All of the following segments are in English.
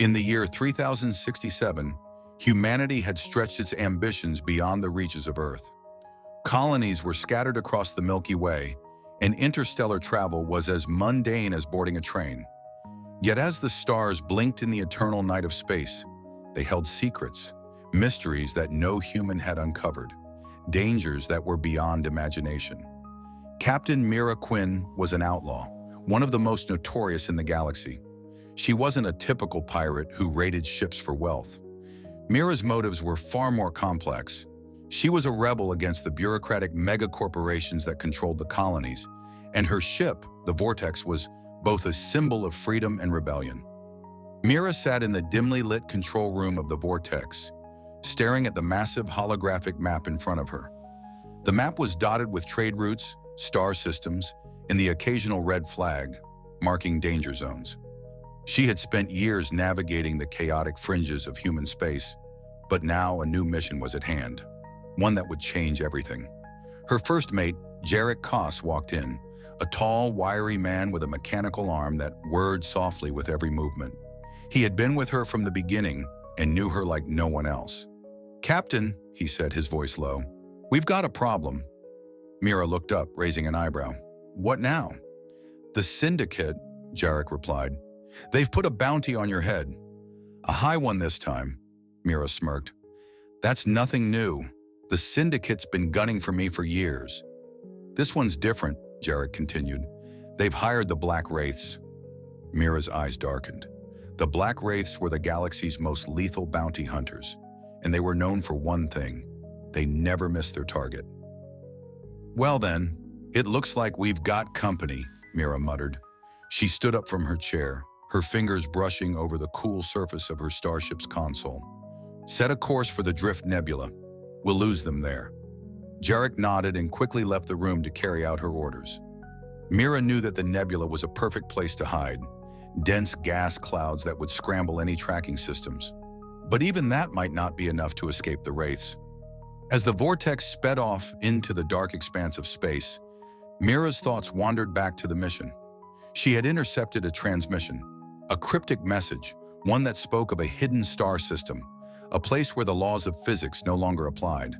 In the year 3067, humanity had stretched its ambitions beyond the reaches of Earth. Colonies were scattered across the Milky Way, and interstellar travel was as mundane as boarding a train. Yet as the stars blinked in the eternal night of space, they held secrets, mysteries that no human had uncovered, dangers that were beyond imagination. Captain Mira Quinn was an outlaw, one of the most notorious in the galaxy. She wasn't a typical pirate who raided ships for wealth. Mira's motives were far more complex. She was a rebel against the bureaucratic mega-corporations that controlled the colonies, and her ship, the Vortex, was both a symbol of freedom and rebellion. Mira sat in the dimly lit control room of the Vortex, staring at the massive holographic map in front of her. The map was dotted with trade routes, star systems, and the occasional red flag, marking danger zones. She had spent years navigating the chaotic fringes of human space, but now a new mission was at hand, one that would change everything. Her first mate, Jarek Koss, walked in, a tall, wiry man with a mechanical arm that whirred softly with every movement. He had been with her from the beginning and knew her like no one else. "Captain," he said, his voice low, "we've got a problem." Mira looked up, raising an eyebrow. "What now?" "The Syndicate," Jarek replied. "They've put a bounty on your head." "A high one this time," Mira smirked. "That's nothing new. The Syndicate's been gunning for me for years." "This one's different," Jarek continued. "They've hired the Black Wraiths." Mira's eyes darkened. The Black Wraiths were the galaxy's most lethal bounty hunters, and they were known for one thing: they never missed their target. "Well then, it looks like we've got company," Mira muttered. She stood up from her chair, her fingers brushing over the cool surface of her starship's console. "Set a course for the Drift Nebula. We'll lose them there." Jarek nodded and quickly left the room to carry out her orders. Mira knew that the nebula was a perfect place to hide, dense gas clouds that would scramble any tracking systems. But even that might not be enough to escape the Wraiths. As the Vortex sped off into the dark expanse of space, Mira's thoughts wandered back to the mission. She had intercepted a transmission, a cryptic message, one that spoke of a hidden star system, a place where the laws of physics no longer applied.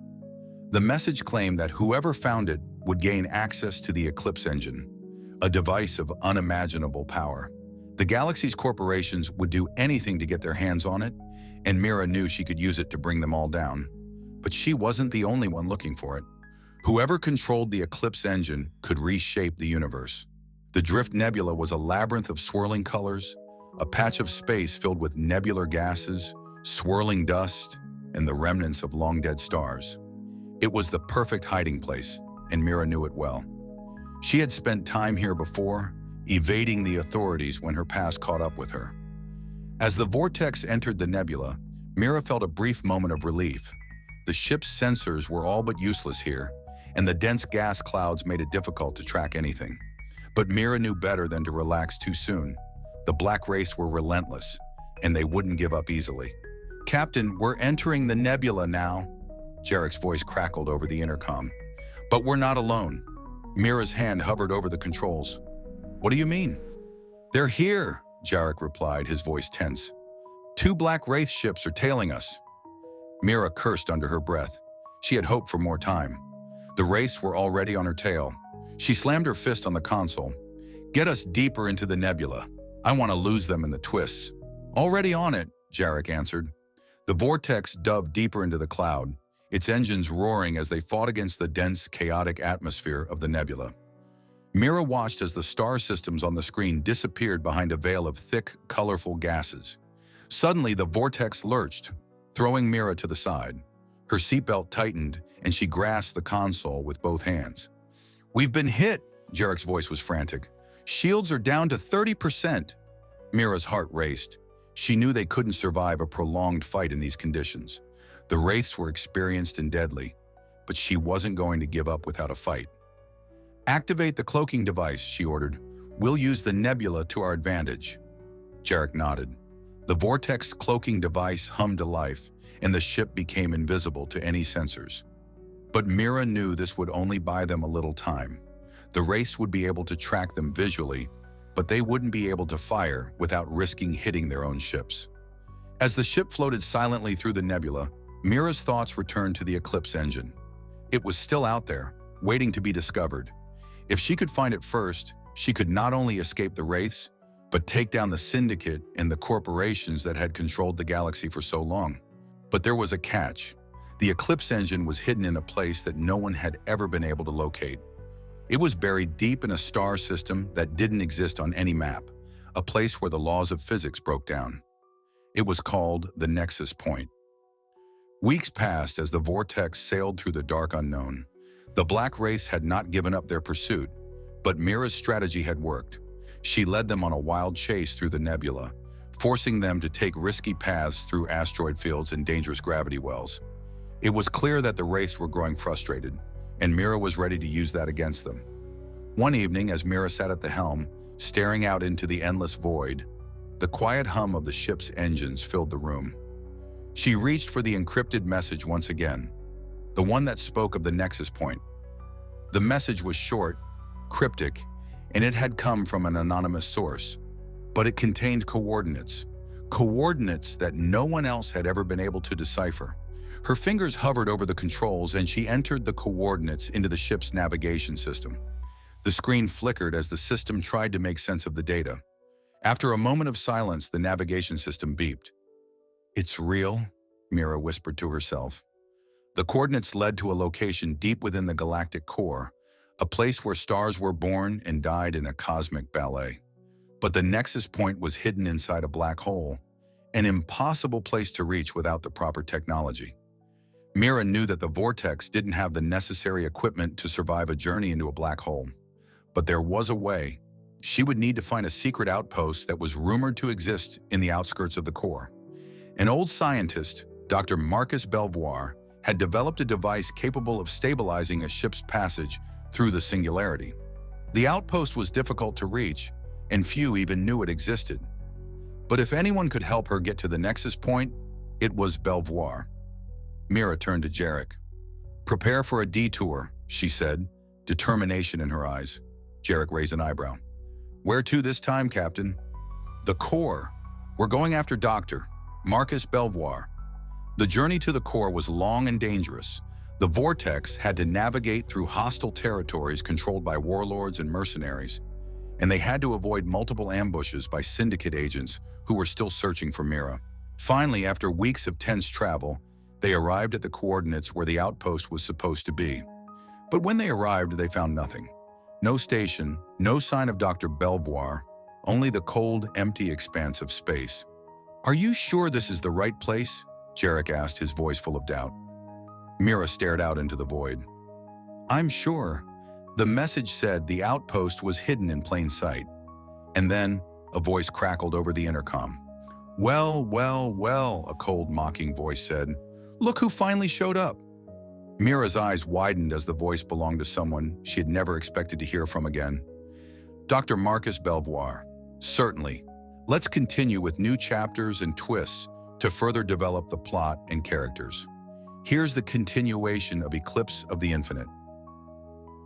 The message claimed that whoever found it would gain access to the Eclipse engine, a device of unimaginable power. The galaxy's corporations would do anything to get their hands on it, and Mira knew she could use it to bring them all down. But she wasn't the only one looking for it. Whoever controlled the Eclipse engine could reshape the universe. The Drift Nebula was a labyrinth of swirling colors, a patch of space filled with nebular gases, swirling dust, and the remnants of long-dead stars. It was the perfect hiding place, and Mira knew it well. She had spent time here before, evading the authorities when her past caught up with her. As the Vortex entered the nebula, Mira felt a brief moment of relief. The ship's sensors were all but useless here, and the dense gas clouds made it difficult to track anything. But Mira knew better than to relax too soon. The Black Wraiths were relentless, and they wouldn't give up easily. "Captain, we're entering the nebula now," Jarek's voice crackled over the intercom. "But we're not alone." Mira's hand hovered over the controls. "What do you mean?" "They're here," Jarek replied, his voice tense. "Two Black Wraith ships are tailing us." Mira cursed under her breath. She had hoped for more time. The Wraiths were already on her tail. She slammed her fist on the console. "Get us deeper into the nebula. I want to lose them in the twists." "Already on it," Jarek answered. The Vortex dove deeper into the cloud, its engines roaring as they fought against the dense, chaotic atmosphere of the nebula. Mira watched as the star systems on the screen disappeared behind a veil of thick, colorful gases. Suddenly, the Vortex lurched, throwing Mira to the side. Her seatbelt tightened, and she grasped the console with both hands. "We've been hit," Jarek's voice was frantic. "Shields are down to 30%. Mira's heart raced. She knew they couldn't survive a prolonged fight in these conditions. The Wraiths were experienced and deadly, but she wasn't going to give up without a fight. "Activate the cloaking device," she ordered. "We'll use the nebula to our advantage." Jarek nodded. The Vortex cloaking device hummed to life, and the ship became invisible to any sensors. But Mira knew this would only buy them a little time. The Wraiths would be able to track them visually, but they wouldn't be able to fire without risking hitting their own ships. As the ship floated silently through the nebula, Mira's thoughts returned to the Eclipse engine. It was still out there, waiting to be discovered. If she could find it first, she could not only escape the Wraiths, but take down the Syndicate and the corporations that had controlled the galaxy for so long. But there was a catch. The Eclipse engine was hidden in a place that no one had ever been able to locate. It was buried deep in a star system that didn't exist on any map, a place where the laws of physics broke down. It was called the Nexus Point. Weeks passed as the vortex sailed through the dark unknown. The Black Race had not given up their pursuit, but Mira's strategy had worked. She led them on a wild chase through the nebula, forcing them to take risky paths through asteroid fields and dangerous gravity wells. It was clear that the race were growing frustrated, and Mira was ready to use that against them. One evening, as Mira sat at the helm, staring out into the endless void, the quiet hum of the ship's engines filled the room. She reached for the encrypted message once again, the one that spoke of the Nexus Point. The message was short, cryptic, and it had come from an anonymous source, but it contained coordinates that no one else had ever been able to decipher. Her fingers hovered over the controls and she entered the coordinates into the ship's navigation system. The screen flickered as the system tried to make sense of the data. After a moment of silence, the navigation system beeped. "It's real," Mira whispered to herself. The coordinates led to a location deep within the galactic core, a place where stars were born and died in a cosmic ballet. But the Nexus Point was hidden inside a black hole, an impossible place to reach without the proper technology. Mira knew that the vortex didn't have the necessary equipment to survive a journey into a black hole. But there was a way. She would need to find a secret outpost that was rumored to exist in the outskirts of the core. An old scientist, Dr. Marcus Belvoir, had developed a device capable of stabilizing a ship's passage through the singularity. The outpost was difficult to reach, and few even knew it existed. But if anyone could help her get to the Nexus Point, it was Belvoir. Mira turned to Jarek. "Prepare for a detour," she said, determination in her eyes. Jarek raised an eyebrow. "Where to this time, Captain?" "The core. We're going after Dr. Marcus Belvoir." The journey to the core was long and dangerous. The vortex had to navigate through hostile territories controlled by warlords and mercenaries, and they had to avoid multiple ambushes by Syndicate agents who were still searching for Mira. Finally, after weeks of tense travel, they arrived at the coordinates where the outpost was supposed to be. But when they arrived, they found nothing. No station, no sign of Dr. Belvoir, only the cold, empty expanse of space. "Are you sure this is the right place?" Jarek asked, his voice full of doubt. Mira stared out into the void. "I'm sure." The message said the outpost was hidden in plain sight. And then a voice crackled over the intercom. "Well, well, well," a cold, mocking voice said. "Look who finally showed up." Mira's eyes widened as the voice belonged to someone she had never expected to hear from again. "Dr. Marcus Belvoir. Certainly. Let's continue with new chapters and twists to further develop the plot and characters. Here's the continuation of Eclipse of the Infinite."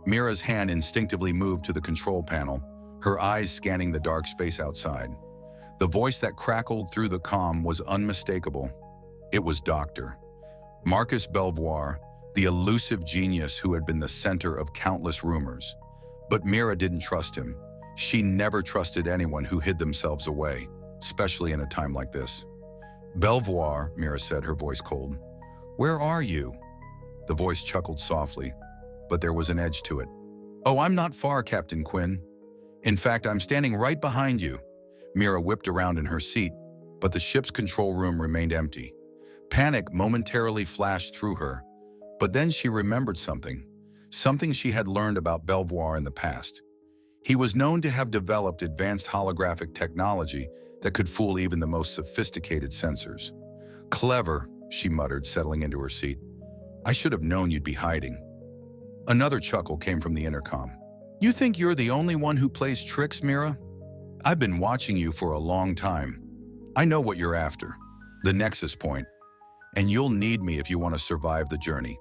Mira's hand instinctively moved to the control panel, her eyes scanning the dark space outside. The voice that crackled through the comm was unmistakable. It was Dr. Marcus Belvoir, the elusive genius who had been the center of countless rumors. But Mira didn't trust him. She never trusted anyone who hid themselves away, especially in a time like this. "Belvoir," Mira said, her voice cold. "Where are you?" The voice chuckled softly, but there was an edge to it. "Oh, I'm not far, Captain Quinn. In fact, I'm standing right behind you." Mira whipped around in her seat, but the ship's control room remained empty. Panic momentarily flashed through her, but then she remembered something she had learned about Belvoir in the past. He was known to have developed advanced holographic technology that could fool even the most sophisticated sensors. "Clever," she muttered, settling into her seat. "I should have known you'd be hiding." Another chuckle came from the intercom. "You think you're the only one who plays tricks, Mira? I've been watching you for a long time. I know what you're after, the Nexus Point, and you'll need me if you want to survive the journey."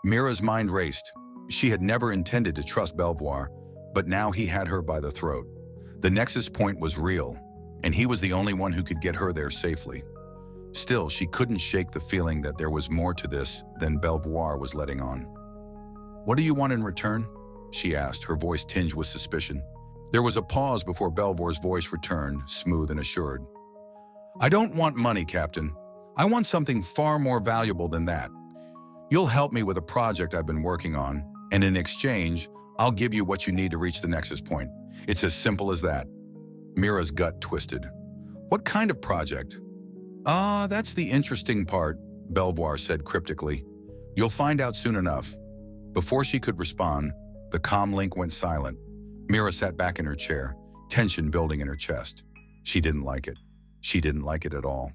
Mira's mind raced. She had never intended to trust Belvoir, but now he had her by the throat. The Nexus Point was real, and he was the only one who could get her there safely. Still, she couldn't shake the feeling that there was more to this than Belvoir was letting on. "What do you want in return?" she asked, her voice tinged with suspicion. There was a pause before Belvoir's voice returned, smooth and assured. "I don't want money, Captain. I want something far more valuable than that. You'll help me with a project I've been working on, and in exchange, I'll give you what you need to reach the Nexus Point. It's as simple as that." Mira's gut twisted. "What kind of project?" That's the interesting part," Belvoir said cryptically. "You'll find out soon enough." Before she could respond, the comm link went silent. Mira sat back in her chair, tension building in her chest. She didn't like it. She didn't like it at all.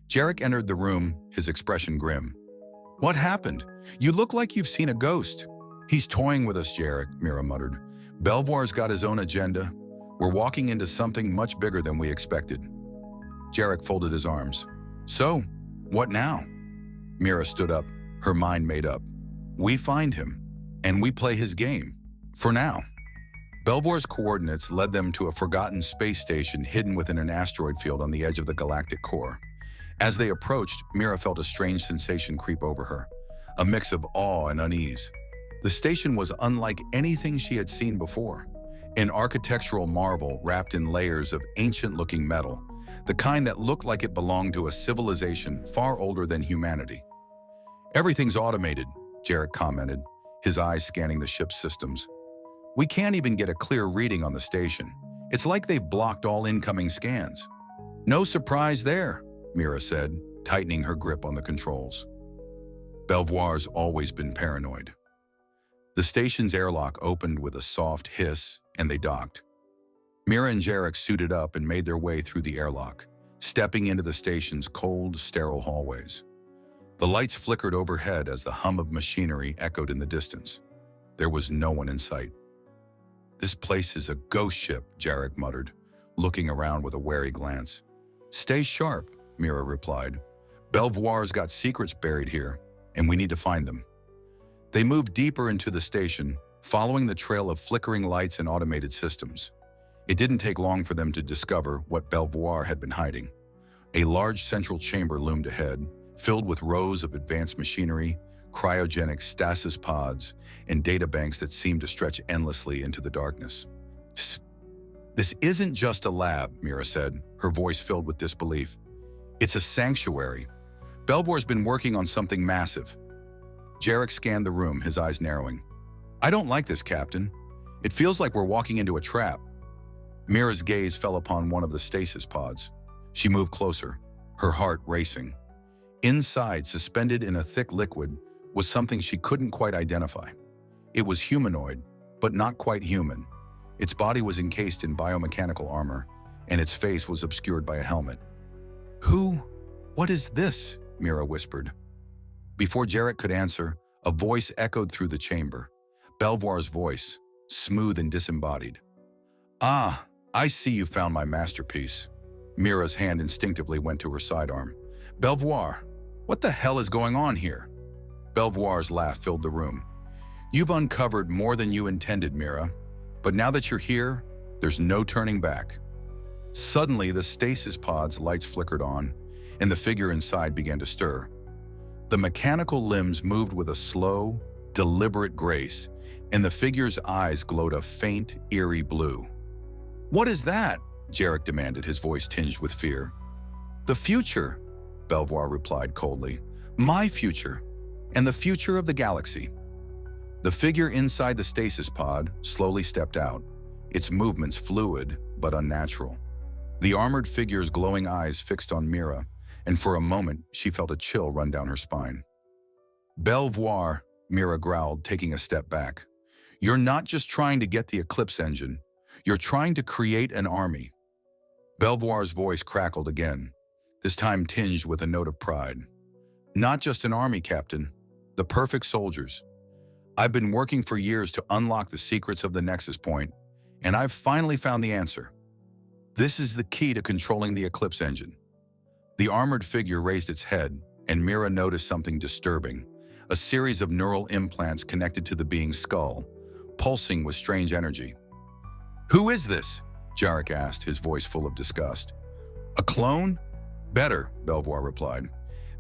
Jarek entered the room, his expression grim. "What happened? You look like you've seen a ghost." "He's toying with us, Jarek," Mira muttered. "Belvoir's got his own agenda. We're walking into something much bigger than we expected." Jarek folded his arms. "So, what now?" Mira stood up, her mind made up. "We find him, and we play his game. For now." Belvoir's coordinates led them to a forgotten space station hidden within an asteroid field on the edge of the galactic core. As they approached, Mira felt a strange sensation creep over her, a mix of awe and unease. The station was unlike anything she had seen before, an architectural marvel wrapped in layers of ancient-looking metal, the kind that looked like it belonged to a civilization far older than humanity. "Everything's automated," Jarek commented, his eyes scanning the ship's systems. "We can't even get a clear reading on the station. It's like they've blocked all incoming scans." "No surprise there," Mira said, tightening her grip on the controls. Belvoir's always been paranoid. The station's airlock opened with a soft hiss, and they docked. Mira and Jarek suited up and made their way through the airlock, stepping into the station's cold, sterile hallways. The lights flickered overhead as the hum of machinery echoed in the distance. There was no one in sight. "This place is a ghost ship," Jarek muttered, looking around with a wary glance. "Stay sharp," Mira replied. "Belvoir's got secrets buried here, and we need to find them." They moved deeper into the station, following the trail of flickering lights and automated systems. It didn't take long for them to discover what Belvoir had been hiding. A large central chamber loomed ahead, filled with rows of advanced machinery, cryogenic stasis pods, and databanks that seemed to stretch endlessly into the darkness. This isn't just a lab," Mira said, her voice filled with disbelief. "It's a sanctuary. Belvoir's been working on something massive." Jarek scanned the room, his eyes narrowing. "I don't like this, Captain. It feels like we're walking into a trap." Mira's gaze fell upon one of the stasis pods. She moved closer, her heart racing. Inside, suspended in a thick liquid, was something she couldn't quite identify. It was humanoid, but not quite human. Its body was encased in biomechanical armor, and its face was obscured by a helmet. What is this?" Mira whispered. Before Jarek could answer, a voice echoed through the chamber. Belvoir's voice, smooth and disembodied. "Ah, I see you found my masterpiece." Mira's hand instinctively went to her sidearm. "Belvoir, what the hell is going on here?" Belvoir's laugh filled the room. "You've uncovered more than you intended, Mira. But now that you're here, there's no turning back." Suddenly, the stasis pod's lights flickered on, and the figure inside began to stir. The mechanical limbs moved with a slow, deliberate grace, and the figure's eyes glowed a faint, eerie blue. "What is that?" Jarek demanded, his voice tinged with fear. "The future," Belvoir replied coldly. "My future, and the future of the galaxy." The figure inside the stasis pod slowly stepped out, its movements fluid but unnatural. The armored figure's glowing eyes fixed on Mira, and for a moment she felt a chill run down her spine. "Belvoir," Mira growled, taking a step back. "You're not just trying to get the Eclipse engine. You're trying to create an army." Belvoir's voice crackled again, this time tinged with a note of pride. "Not just an army, Captain. The perfect soldiers. I've been working for years to unlock the secrets of the Nexus Point, and I've finally found the answer. This is the key to controlling the Eclipse engine." The armored figure raised its head, and Mira noticed something disturbing, a series of neural implants connected to the being's skull, pulsing with strange energy. "Who is this?" Jarek asked, his voice full of disgust. "A clone?" Better, Belvoir replied.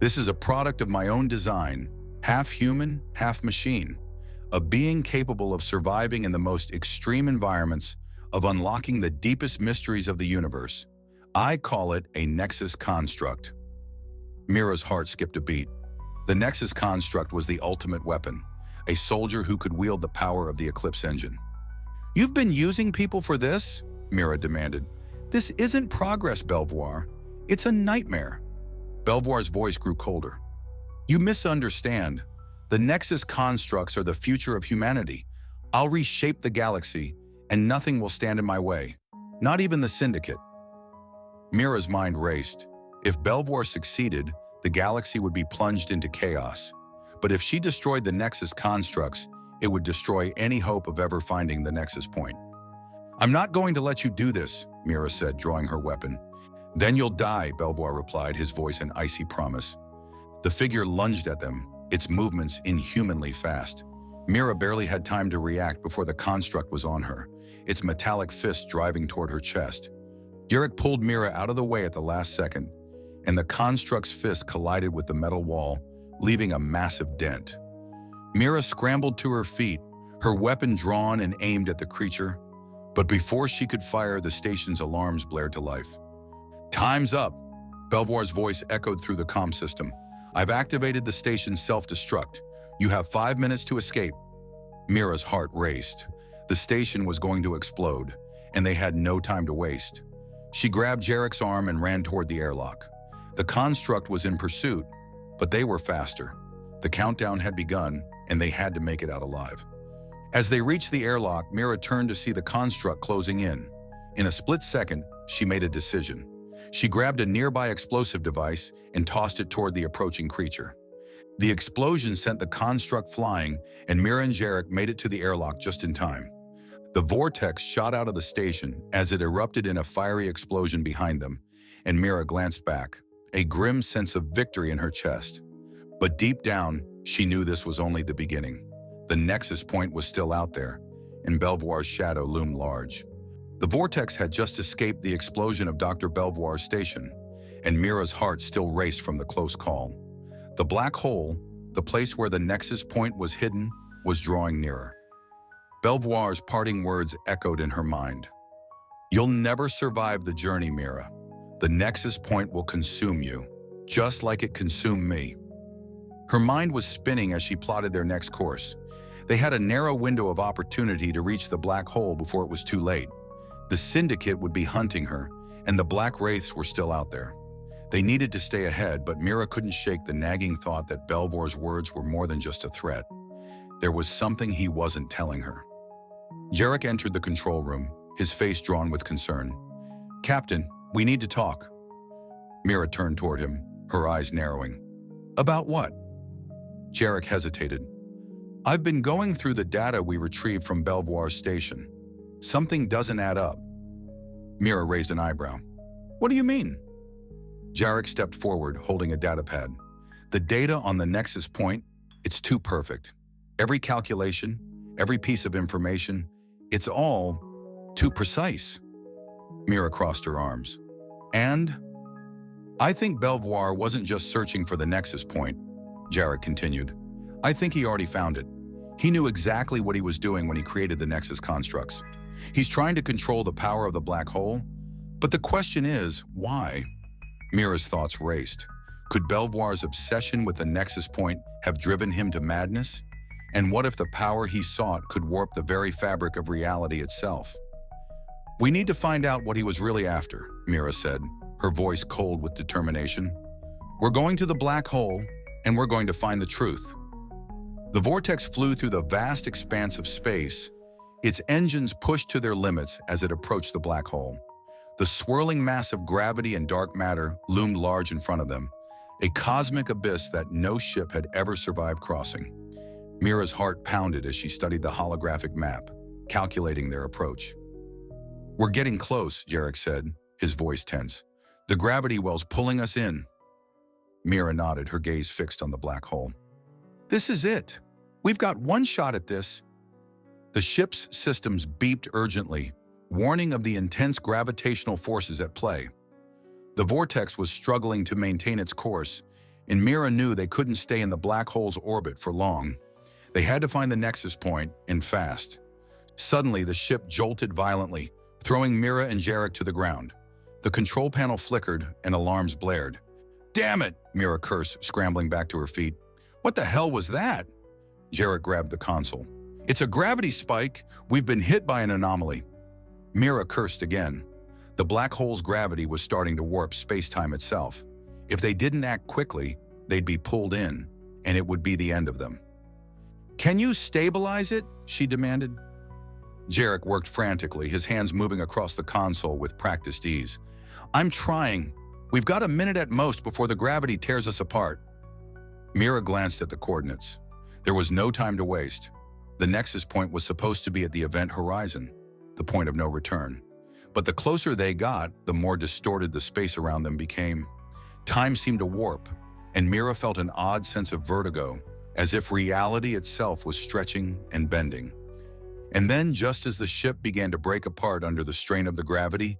This is a product of my own design, half human, half machine. A being capable of surviving in the most extreme environments, of unlocking the deepest mysteries of the universe. I call it a Nexus construct. Mira's heart skipped a beat. The Nexus construct was the ultimate weapon, a soldier who could wield the power of the Eclipse engine. You've been using people for this? Mira demanded. This isn't progress, Belvoir. It's a nightmare. Belvoir's voice grew colder. You misunderstand. The Nexus constructs are the future of humanity. I'll reshape the galaxy, and nothing will stand in my way. Not even the Syndicate. Mira's mind raced. If Belvoir succeeded, the galaxy would be plunged into chaos. But if she destroyed the Nexus constructs, it would destroy any hope of ever finding the Nexus Point. I'm not going to let you do this, Mira said, drawing her weapon. Then you'll die, Belvoir replied, his voice an icy promise. The figure lunged at them, its movements inhumanly fast. Mira barely had time to react before the construct was on her, its metallic fist driving toward her chest. Jarek pulled Mira out of the way at the last second, and the construct's fist collided with the metal wall, leaving a massive dent. Mira scrambled to her feet, her weapon drawn and aimed at the creature, but before she could fire, the station's alarms blared to life. Time's up, Belvoir's voice echoed through the comm system. I've activated the station's self-destruct. You have 5 minutes to escape. Mira's heart raced. The station was going to explode, and they had no time to waste. She grabbed Jarek's arm and ran toward the airlock. The construct was in pursuit, but they were faster. The countdown had begun, and they had to make it out alive. As they reached the airlock, Mira turned to see the construct closing in. In a split second, she made a decision. She grabbed a nearby explosive device and tossed it toward the approaching creature. The explosion sent the construct flying, and Mira and Jarek made it to the airlock just in time. The vortex shot out of the station as it erupted in a fiery explosion behind them, and Mira glanced back, a grim sense of victory in her chest. But deep down, she knew this was only the beginning. The Nexus Point was still out there, and Belvoir's shadow loomed large. The vortex had just escaped the explosion of Dr. Belvoir's station, and Mira's heart still raced from the close call. The black hole, the place where the Nexus Point was hidden, was drawing nearer. Belvoir's parting words echoed in her mind. You'll never survive the journey, Mira. The Nexus Point will consume you, just like it consumed me. Her mind was spinning as she plotted their next course. They had a narrow window of opportunity to reach the black hole before it was too late. The Syndicate would be hunting her, and the Black Wraiths were still out there. They needed to stay ahead, but Mira couldn't shake the nagging thought that Belvoir's words were more than just a threat. There was something he wasn't telling her. Jarek entered the control room, his face drawn with concern. Captain, we need to talk. Mira turned toward him, her eyes narrowing. About what? Jarek hesitated. I've been going through the data we retrieved from Belvoir's station. Something doesn't add up. Mira raised an eyebrow. What do you mean? Jarek stepped forward, holding a datapad. The data on the Nexus Point, it's too perfect. Every calculation, every piece of information, it's all too precise. Mira crossed her arms. And I think Belvoir wasn't just searching for the Nexus Point, Jarek continued. I think he already found it. He knew exactly what he was doing when he created the Nexus constructs. He's trying to control the power of the black hole, but the question is, why? Mira's thoughts raced. Could Belvoir's obsession with the Nexus Point have driven him to madness? And what if the power he sought could warp the very fabric of reality itself? We need to find out what he was really after, Mira said, her voice cold with determination. We're going to the black hole, and we're going to find the truth. The vortex flew through the vast expanse of space, its engines pushed to their limits as it approached the black hole. The swirling mass of gravity and dark matter loomed large in front of them, a cosmic abyss that no ship had ever survived crossing. Mira's heart pounded as she studied the holographic map, calculating their approach. We're getting close, Jarek said, his voice tense. The gravity well's pulling us in. Mira nodded, her gaze fixed on the black hole. This is it. We've got one shot at this. The ship's systems beeped urgently, warning of the intense gravitational forces at play. The vortex was struggling to maintain its course, and Mira knew they couldn't stay in the black hole's orbit for long. They had to find the Nexus Point, and fast. Suddenly, the ship jolted violently, throwing Mira and Jarek to the ground. The control panel flickered, and alarms blared. "Damn it!" Mira cursed, scrambling back to her feet. "What the hell was that?" Jarek grabbed the console. "It's a gravity spike. We've been hit by an anomaly." Mira cursed again. The black hole's gravity was starting to warp space-time itself. If they didn't act quickly, they'd be pulled in, and it would be the end of them. "Can you stabilize it?" she demanded. Jarek worked frantically, his hands moving across the console with practiced ease. "I'm trying. We've got a minute at most before the gravity tears us apart." Mira glanced at the coordinates. There was no time to waste. The Nexus Point was supposed to be at the event horizon, the point of no return. But the closer they got, the more distorted the space around them became. Time seemed to warp, and Mira felt an odd sense of vertigo, as if reality itself was stretching and bending. And then, just as the ship began to break apart under the strain of the gravity,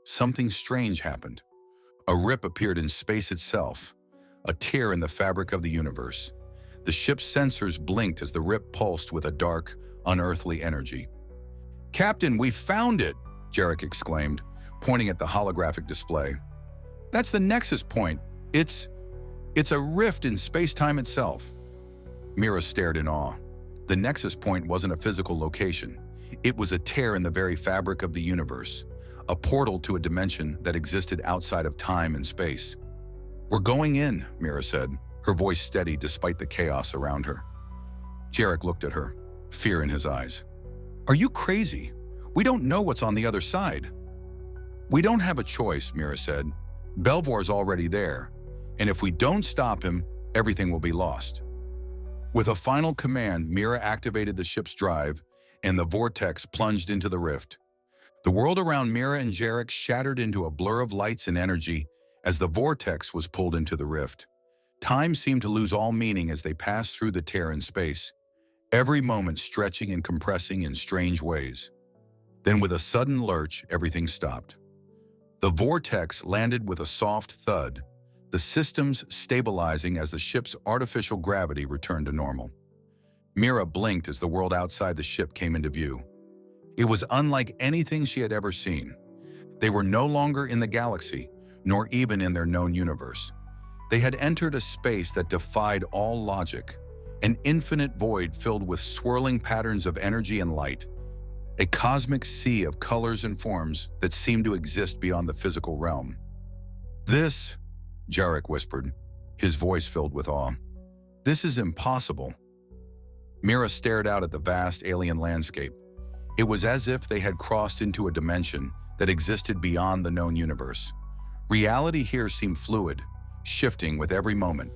something strange happened. A rip appeared in space itself, a tear in the fabric of the universe. The ship's sensors blinked as the rip pulsed with a dark, unearthly energy. "Captain, we found it!" Jarek exclaimed, pointing at the holographic display. "That's the Nexus Point. It's a rift in space-time itself." Mira stared in awe. The Nexus Point wasn't a physical location. It was a tear in the very fabric of the universe, a portal to a dimension that existed outside of time and space. "We're going in," Mira said, her voice steady despite the chaos around her. Jarek looked at her, fear in his eyes. "Are you crazy? We don't know what's on the other side." "We don't have a choice," Mira said. "Belvoir's already there, and if we don't stop him, everything will be lost." With a final command, Mira activated the ship's drive, and the vortex plunged into the rift. The world around Mira and Jarek shattered into a blur of lights and energy as the vortex was pulled into the rift. Time seemed to lose all meaning as they passed through the tear in space, every moment stretching and compressing in strange ways. Then with a sudden lurch, everything stopped. The vortex landed with a soft thud, the systems stabilizing as the ship's artificial gravity returned to normal. Mira blinked as the world outside the ship came into view. It was unlike anything she had ever seen. They were no longer in the galaxy, nor even in their known universe. They had entered a space that defied all logic, an infinite void filled with swirling patterns of energy and light, a cosmic sea of colors and forms that seemed to exist beyond the physical realm. "This," Jarek whispered, his voice filled with awe, "this is impossible." Mira stared out at the vast alien landscape. It was as if they had crossed into a dimension that existed beyond the known universe. Reality here seemed fluid, shifting with every moment.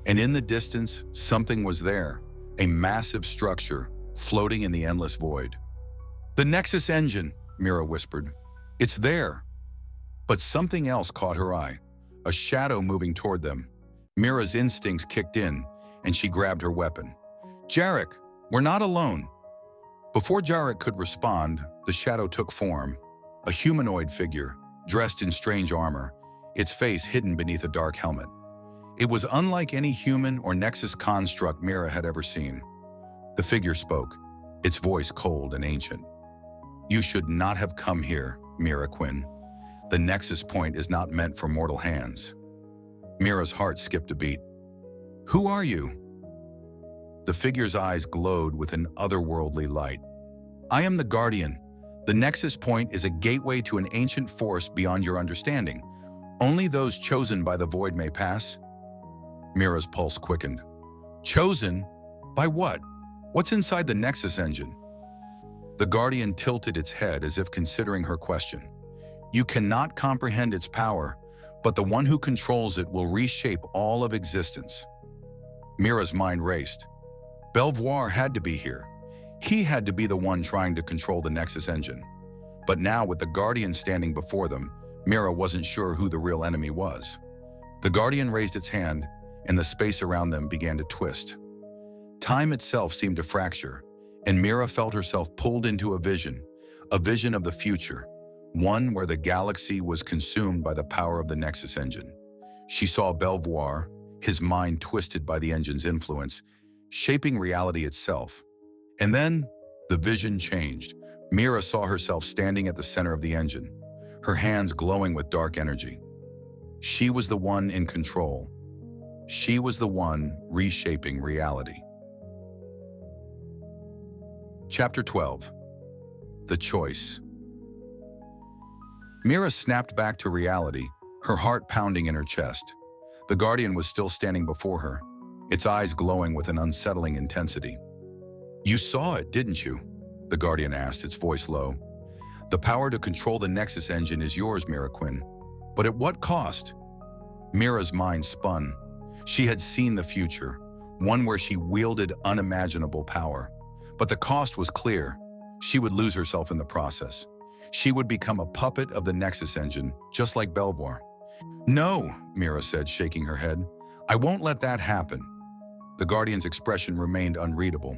And in the distance, something was there, a massive structure floating in the endless void. "The Nexus engine," Mira whispered. "It's there." But something else caught her eye, a shadow moving toward them. Mira's instincts kicked in, and she grabbed her weapon. "Jarek, we're not alone." Before Jarek could respond, the shadow took form, a humanoid figure, dressed in strange armor, its face hidden beneath a dark helmet. It was unlike any human or Nexus construct Mira had ever seen. The figure spoke, its voice cold and ancient. "You should not have come here, Mira Quinn. The Nexus Point is not meant for mortal hands." Mira's heart skipped a beat. "Who are you?" The figure's eyes glowed with an otherworldly light. "I am the Guardian. The Nexus Point is a gateway to an ancient force beyond your understanding. Only those chosen by the void may pass." Mira's pulse quickened. "Chosen? By what? What's inside the Nexus engine?" The Guardian tilted its head as if considering her question. "You cannot comprehend its power, but the one who controls it will reshape all of existence." Mira's mind raced. Belvoir had to be here. He had to be the one trying to control the Nexus engine. But now, with the Guardian standing before them, Mira wasn't sure who the real enemy was. The Guardian raised its hand, and the space around them began to twist. Time itself seemed to fracture, and Mira felt herself pulled into a vision of the future, one where the galaxy was consumed by the power of the Nexus engine. She saw Belvoir, his mind twisted by the engine's influence, shaping reality itself. And then, the vision changed. Mira saw herself standing at the center of the engine, her hands glowing with dark energy. She was the one in control. She was the one reshaping reality. Chapter 12. The Choice. Mira snapped back to reality, her heart pounding in her chest. The Guardian was still standing before her, its eyes glowing with an unsettling intensity. "You saw it, didn't you?" the Guardian asked, its voice low. "The power to control the Nexus engine is yours, Mira Quinn. But at what cost?" Mira's mind spun. She had seen the future, one where she wielded unimaginable power. But the cost was clear. She would lose herself in the process. She would become a puppet of the Nexus engine, just like Belvoir. "No," Mira said, shaking her head. "I won't let that happen." The Guardian's expression remained unreadable.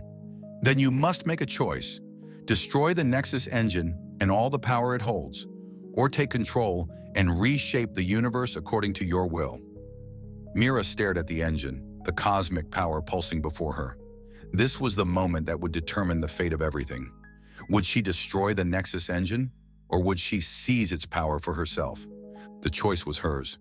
"Then you must make a choice. Destroy the Nexus engine and all the power it holds, or take control and reshape the universe according to your will." Mira stared at the engine, the cosmic power pulsing before her. This was the moment that would determine the fate of everything. Would she destroy the Nexus engine, or would she seize its power for herself? The choice was hers.